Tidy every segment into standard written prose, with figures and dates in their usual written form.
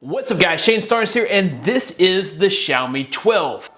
What's up guys, Shane Starnes here, and this is the Xiaomi 12.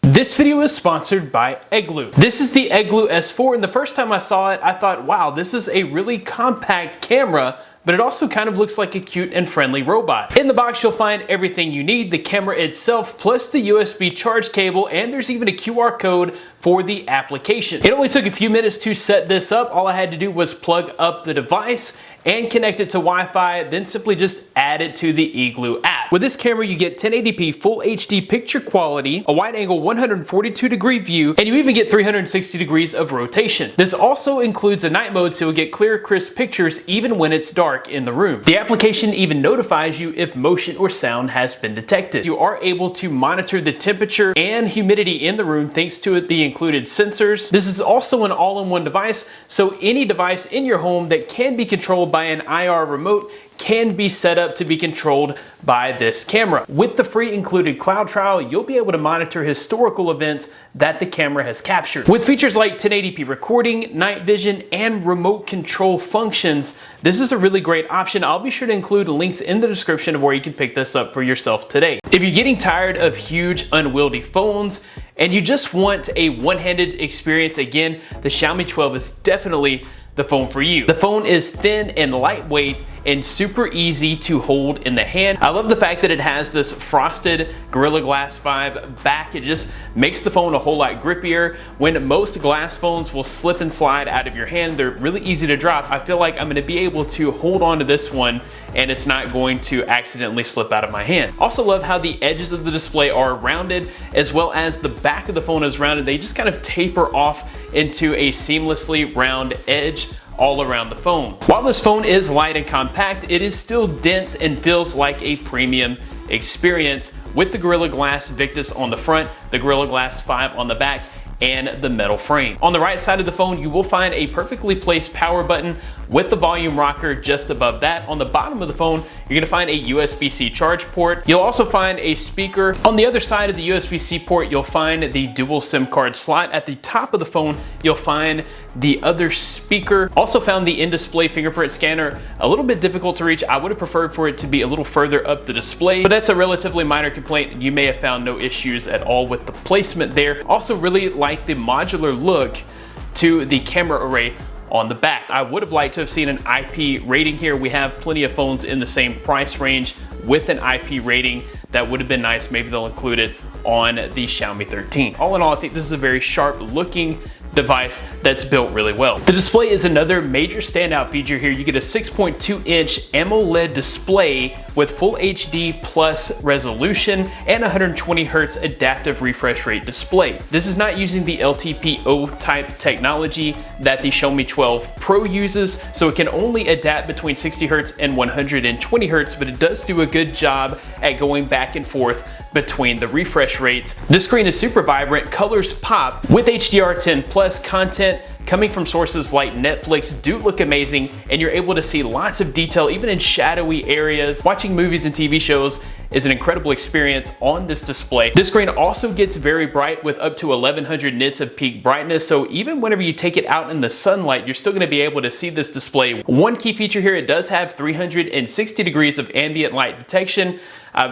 This video is sponsored by Igloo. This is the Igloo S4, and the first time I saw it, I thought, wow, this is a really compact camera, but it also kind of looks like a cute and friendly robot. In the box, you'll find everything you need, the camera itself, plus the USB charge cable, and there's even a QR code for the application. It only took a few minutes to set this up. All I had to do was plug up the device and connect it to Wi-Fi, then simply just add it to the Igloo app. With this camera, you get 1080p full HD picture quality, a wide angle 142-degree view, and you even get 360 degrees of rotation. This also includes a night mode, so you'll get clear, crisp pictures even when it's dark in the room. The application even notifies you if motion or sound has been detected. You are able to monitor the temperature and humidity in the room thanks to the included sensors. This is also an all-in-one device, so any device in your home that can be controlled by an IR remote can be set up to be controlled by this camera. With the free included cloud trial, you'll be able to monitor historical events that the camera has captured. With features like 1080p recording, night vision, and remote control functions, this is a really great option. I'll be sure to include links in the description of where you can pick this up for yourself today. If you're getting tired of huge, unwieldy phones, and you just want a one-handed experience, again, the Xiaomi 12 is definitely the phone for you. The phone is thin and lightweight and super easy to hold in the hand. I love the fact that it has this frosted Gorilla Glass 5 back. It just makes the phone a whole lot grippier. When most glass phones will slip and slide out of your hand, they're really easy to drop. I feel like I'm gonna be able to hold on to this one and it's not going to accidentally slip out of my hand. Also love how the edges of the display are rounded, as well as the back of the phone is rounded. They just kind of taper off into a seamlessly round edge all around the phone. While this phone is light and compact, it is still dense and feels like a premium experience with the Gorilla Glass Victus on the front, the Gorilla Glass 5 on the back, and the metal frame. On the right side of the phone, you will find a perfectly placed power button with the volume rocker just above that. On the bottom of the phone, you're gonna find a USB-C charge port. You'll also find a speaker. On the other side of the USB-C port, you'll find the dual SIM card slot. At the top of the phone, you'll find the other speaker. Also found the in-display fingerprint scanner a little bit difficult to reach. I would have preferred for it to be a little further up the display, but that's a relatively minor complaint. You may have found no issues at all with the placement there. Also really like the modular look to the camera array on the back. I would have liked to have seen an IP rating here. We have plenty of phones in the same price range with an IP rating. That would have been nice. Maybe they'll include it on the Xiaomi 13. All in all, I think this is a very sharp looking device that's built really well. The display is another major standout feature here. You get a 6.2-inch AMOLED display with full HD plus resolution and 120 Hz adaptive refresh rate display. This is not using the LTPO type technology that the Xiaomi 12 Pro uses, so it can only adapt between 60 Hz and 120 Hz, but it does do a good job at going back and forth between the refresh rates. The screen is super vibrant, colors pop. With HDR10 plus content coming from sources like Netflix do look amazing, and you're able to see lots of detail even in shadowy areas. Watching movies and TV shows is an incredible experience on this display. This screen also gets very bright with up to 1100 nits of peak brightness, so even whenever you take it out in the sunlight, you're still gonna be able to see this display. One key feature here, it does have 360 degrees of ambient light detection.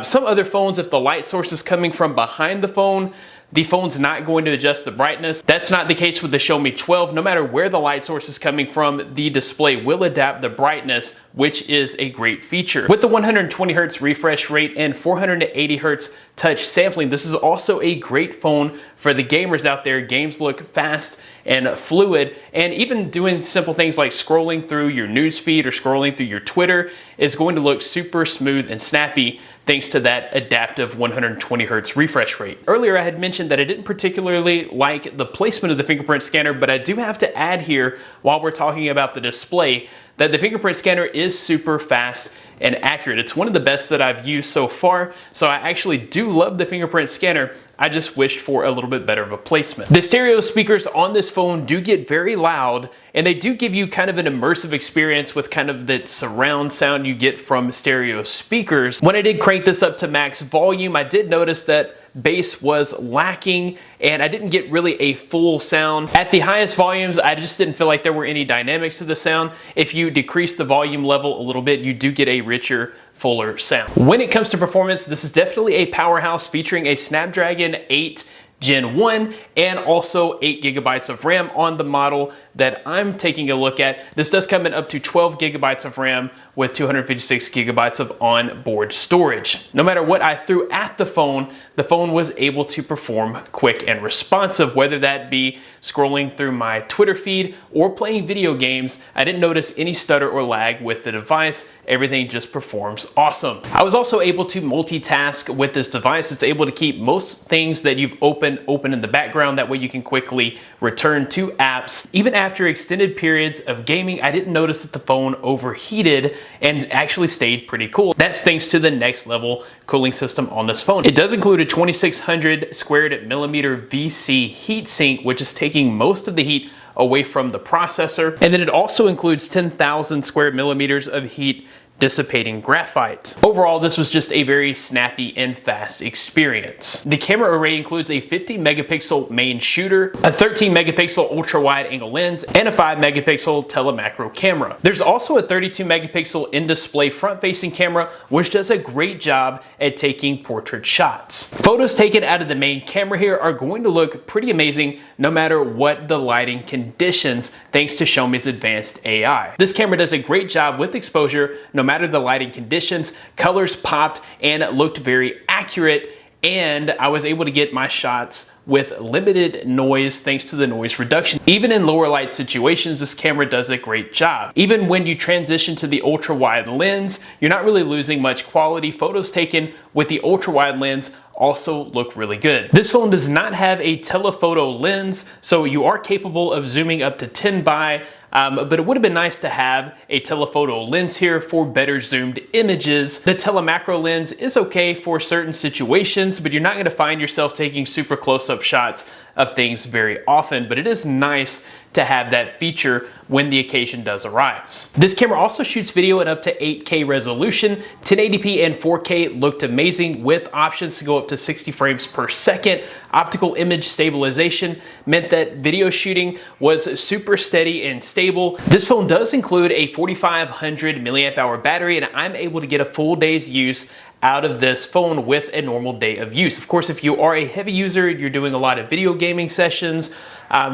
Some other phones, if the light source is coming from behind the phone's not going to adjust the brightness. That's not the case with the Xiaomi 12. No matter where the light source is coming from, the display will adapt the brightness, which is a great feature. With the 120 Hz refresh rate and 480 Hz touch sampling, this is also a great phone for the gamers out there. Games look fast and fluid, and even doing simple things like scrolling through your news feed or scrolling through your Twitter is going to look super smooth and snappy thanks to that adaptive 120 Hz refresh rate. Earlier I had mentioned that I didn't particularly like the placement of the fingerprint scanner, but I do have to add here, while we're talking about the display, that the fingerprint scanner is super fast and accurate. It's one of the best that I've used so far, so I actually do love the fingerprint scanner. I just wished for a little bit better of a placement. The stereo speakers on this phone do get very loud, and they do give you kind of an immersive experience with kind of the surround sound you get from stereo speakers. When I did crank this up to max volume, I did notice that bass was lacking and I didn't get really a full sound. At the highest volumes, I just didn't feel like there were any dynamics to the sound. If you decrease the volume level a little bit, you do get a richer, fuller sound. When it comes to performance, this is definitely a powerhouse featuring a Snapdragon 8 Gen 1 and also 8 gigabytes of RAM on the model that I'm taking a look at. This does come in up to 12 gigabytes of RAM with 256 gigabytes of onboard storage. No matter what I threw at the phone was able to perform quick and responsive, whether that be scrolling through my Twitter feed or playing video games. I didn't notice any stutter or lag with the device. Everything just performs awesome. I was also able to multitask with this device. It's able to keep most things that you've open in the background. That way you can quickly return to apps. Even after extended periods of gaming, I didn't notice that the phone overheated and actually stayed pretty cool. That's thanks to the next level cooling system on this phone. It does include a 2600 squared millimeter VC heatsink, which is taking most of the heat away from the processor. And then it also includes 10,000 square millimeters of heat dissipating graphite. Overall, this was just a very snappy and fast experience. The camera array includes a 50 megapixel main shooter, a 13 megapixel ultra wide angle lens, and a 5 megapixel telemacro camera. There's also a 32 megapixel in-display front-facing camera, which does a great job at taking portrait shots. Photos taken out of the main camera here are going to look pretty amazing no matter what the lighting conditions, thanks to Xiaomi's advanced AI. This camera does a great job with exposure no matter the lighting conditions. Colors popped and looked very accurate, and I was able to get my shots with limited noise thanks to the noise reduction. Even in lower light situations, this camera does a great job. Even when you transition to the ultra wide lens, you're not really losing much quality. Photos taken with the ultra wide lens also look really good. This phone does not have a telephoto lens, so you are capable of zooming up to 10 by, but it would have been nice to have a telephoto lens here for better zoomed images. The telemacro lens is okay for certain situations, but you're not going to find yourself taking super close-up shots of things very often, but it is nice to have that feature when the occasion does arise. This camera also shoots video at up to 8K resolution. 1080p and 4K looked amazing with options to go up to 60 frames per second. Optical image stabilization meant that video shooting was super steady and stable. This phone does include a 4500 milliamp hour battery, and I'm able to get a full day's use out of this phone with a normal day of use. Of course, if you are a heavy user, you're doing a lot of video gaming sessions,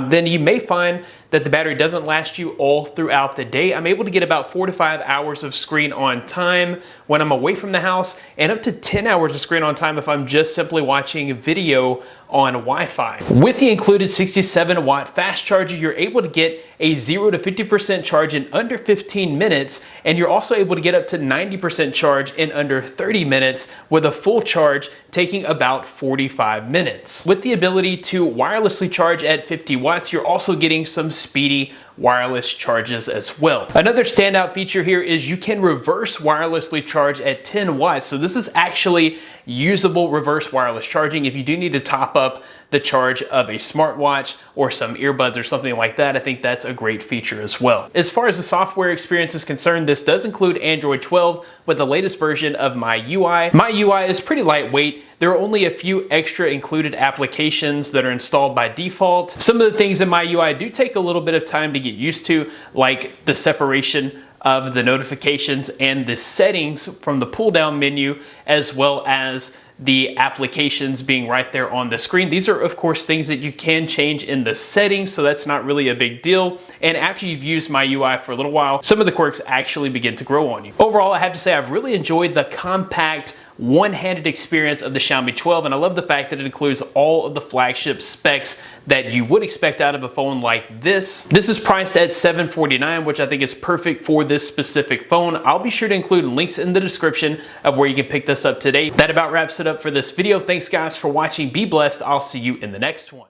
then you may find that the battery doesn't last you all throughout the day. I'm able to get about 4 to 5 hours of screen on time when I'm away from the house, and up to 10 hours of screen on time if I'm just simply watching a video on Wi-Fi. With the included 67 watt fast charger, you're able to get a 0 to 50% charge in under 15 minutes, and you're also able to get up to 90% charge in under 30 minutes, with a full charge taking about 45 minutes. With the ability to wirelessly charge at 50 watts, you're also getting some speedy wireless charges as well. Another standout feature here is you can reverse wirelessly charge at 10 watts. So this is actually usable reverse wireless charging if you do need to top up the charge of a smartwatch or some earbuds or something like that. I think that's a great feature as well. As far as the software experience is concerned, this does include Android 12 with the latest version of MyUI. MyUI is pretty lightweight. There are only a few extra included applications that are installed by default. Some of the things in MyUI do take a little bit of time to get used to, like the separation of the notifications and the settings from the pull down menu, as well as the applications being right there on the screen. These are of course things that you can change in the settings, so that's not really a big deal. And after you've used MyUI for a little while, some of the quirks actually begin to grow on you. Overall, I have to say I've really enjoyed the compact one-handed experience of the Xiaomi 12, and I love the fact that it includes all of the flagship specs that you would expect out of a phone like this. This is priced at $749, which I think is perfect for this specific phone. I'll be sure to include links in the description of where you can pick this up today. That about wraps it up for this video. Thanks guys for watching. Be blessed. I'll see you in the next one.